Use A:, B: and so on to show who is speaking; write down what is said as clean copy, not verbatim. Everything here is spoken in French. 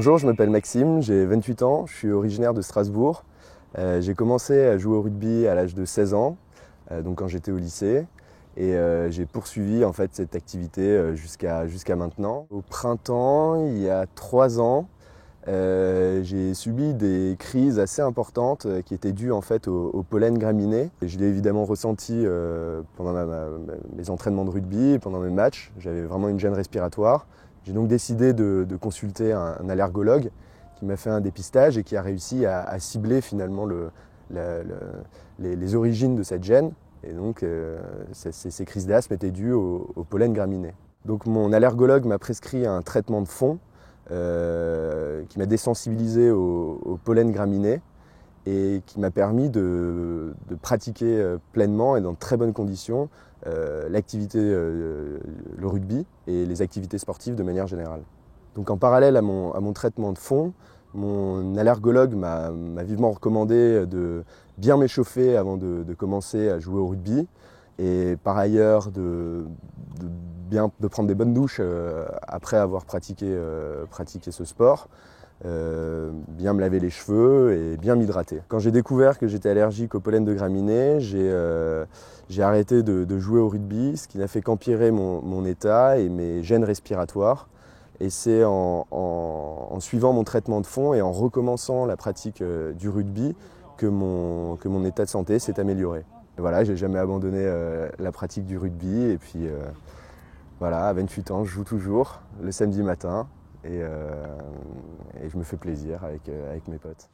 A: Bonjour, je m'appelle Maxime, j'ai 28 ans, je suis originaire de Strasbourg. J'ai commencé à jouer au rugby à l'âge de 16 ans, donc quand j'étais au lycée. Et j'ai poursuivi en fait cette activité jusqu'à maintenant. Au printemps, il y a 3 ans, j'ai subi des crises assez importantes qui étaient dues en fait au pollen graminé. Et je l'ai évidemment ressenti pendant mes entraînements de rugby, pendant mes matchs. J'avais vraiment une gêne respiratoire. J'ai donc décidé de consulter un allergologue qui m'a fait un dépistage et qui a réussi à cibler finalement les origines de cette gêne. Et donc ces crises d'asthme étaient dues au pollen graminé. Donc mon allergologue m'a prescrit un traitement de fond qui m'a désensibilisé au pollen graminé et qui m'a permis de pratiquer pleinement et dans de très bonnes conditions l'activité, le rugby et les activités sportives de manière générale. Donc en parallèle à mon traitement de fond, mon allergologue m'a vivement recommandé de bien m'échauffer avant de commencer à jouer au rugby et par ailleurs de prendre des bonnes douches après avoir pratiqué ce sport. Bien me laver les cheveux et bien m'hydrater. Quand j'ai découvert que j'étais allergique au pollen de graminées, j'ai arrêté de jouer au rugby, ce qui n'a fait qu'empirer mon état et mes gènes respiratoires. Et c'est en suivant mon traitement de fond et en recommençant la pratique du rugby que mon état de santé s'est amélioré. Et voilà, j'ai jamais abandonné la pratique du rugby et puis voilà, à 28 ans, je joue toujours le samedi matin. Et je me fais plaisir avec mes potes.